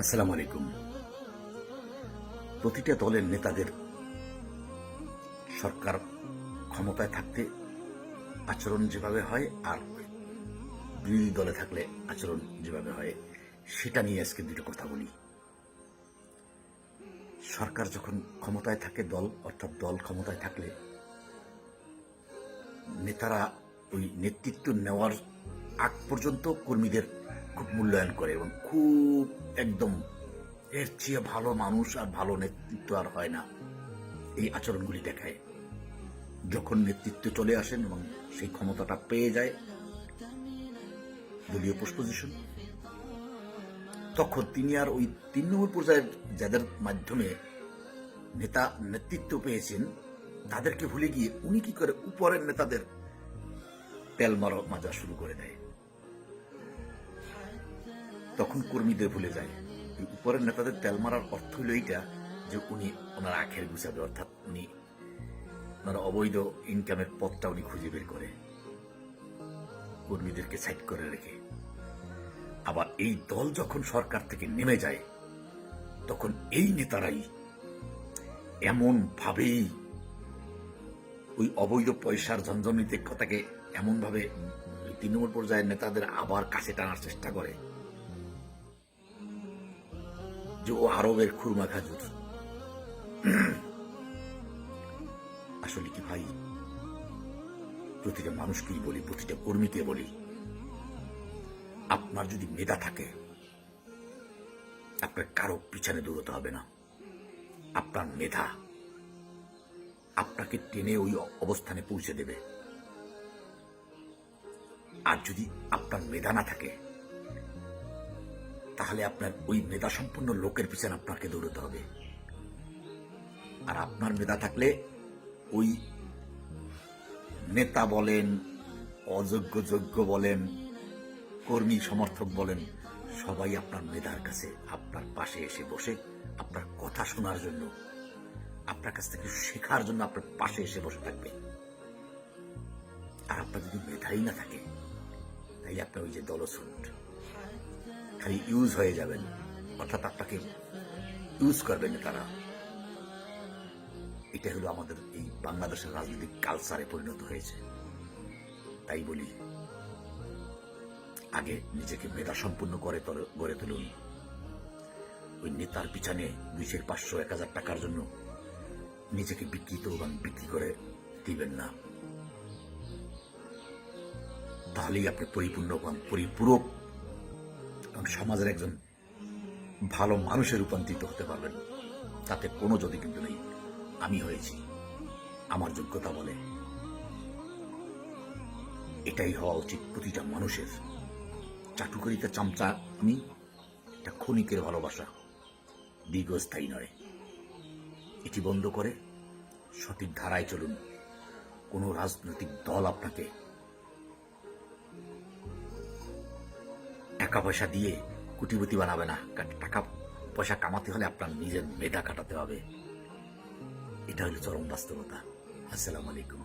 আসসালামু আলাইকুম। প্রতিটা দলের নেতাদের সরকার ক্ষমতায় থাকতে আচরণ যেভাবে হয় আর বিরোধী দলে থাকলে আচরণ যেভাবে হয় সেটা নিয়ে আজকে দুটো কথা বলি। সরকার যখন ক্ষমতায় থাকে অর্থাৎ দল ক্ষমতায় থাকলে নেতারা ওই নেতৃত্ব নেওয়ার আগ পর্যন্ত কর্মীদের খুব মূল্যায়ন করে এবং খুব একদম এর চেয়ে ভালো মানুষ আর ভালো নেতৃত্ব আর হয় না, এই আচরণগুলি দেখায়। যখন নেতৃত্ব চলে আসেন এবং সেই ক্ষমতাটা পেয়ে যায় দলীয় পোস্ট পজিশন, তখন তিনি আর ওই ৩ নম্বর পর্যায়ের যাদের মাধ্যমে নেতৃত্ব পেয়েছেন তাদেরকে ভুলে গিয়ে উনি কি করে উপরের নেতাদের তেল মাজা শুরু করে দেয়। তখন কর্মীদের ভুলে যায়। এই উপরের নেতাদের তেল মারার অর্থ হইল এইটা যে উনি ওনার আখের গুছাবে, অর্থাৎ উনি ওনার অবৈধ ইনকামের পথটা উনি খুঁজে বের করে কর্মীদেরকে সাইড করে রেখে। আবার এই দল যখন সরকার থেকে নেমে যায় তখন এই নেতারাই এমন ভাবেই ওই অবৈধ পয়সার ঝঞ্ঝনিতে কথাকে এমন ভাবে তৃণমূল পর্যায়ের নেতাদের আবার কাছে টানার চেষ্টা করে যে ও আরবের খুরমা খাজুর। আসলে কি ভাই, প্রতিটা মানুষকেই বলি, প্রতিটা কর্মীকে বলি, আপনার যদি মেধা থাকে আপনার কারো পিছনে দৌড়তে হবে না। আপনার মেধা আপনাকে টেনে ওই অবস্থানে পৌঁছে দেবে। আর যদি আপনার মেধা না থাকে তাহলে আপনার ওই মেধা সম্পন্ন লোকের পিছনে আপনাকে দৌড়তে হবে। আর আপনার মেধা থাকলে ওই নেতা বলেন, যোগ্য বলেন, কর্মী সমর্থক বলেন, সবাই আপনার মেধার কাছে আপনার পাশে এসে বসে আপনার কথা শোনার জন্য, আপনার কাছ থেকে শেখার জন্য আপনার পাশে এসে বসে থাকবে। আর আপনার যদি মেধাই না থাকে তাহলে আপনার ওই যে দলছুট খালি ইউজ হয়ে যাবেন, অর্থাৎ আপনাকে ইউজ করবেন তারা। এটা হলো আমাদের এই বাংলাদেশের রাজনৈতিক কালচারে পরিণত হয়েছে। তাই বলি, আগে নিজেকে মেধা সম্পূর্ণ গড়ে তুলুন। ওই নেতার পিছনে 200, 500, 1000 টাকার জন্য নিজেকে বিক্রি করে দিবেন না। তাহলেই আপনি পরিপূরক এবং সমাজের একজন ভালো মানুষে রূপান্তরিত হতে পারবেন। তাতে কোনো যদি কিন্তু নেই। আমি হয়েছি, আমার যোগ্যতা বলে। এটাই হওয়া উচিত প্রতিটা মানুষের। চাটুকারিতা চামচা আমি, এটা ক্ষণিকের ভালোবাসা, দীর্ঘস্থায়ী নয়। এটি বন্ধ করে সঠিক ধারায় চলুন। কোনো রাজনৈতিক দল আপনাকে টাকা পয়সা দিয়ে কোটিপতি বানাবে না। টাকা পয়সা কামাতে হলে আপনার নিজের মেধা কাটাতে হবে। এটা হলো চরম বাস্তবতা। আসসালামু আলাইকুম।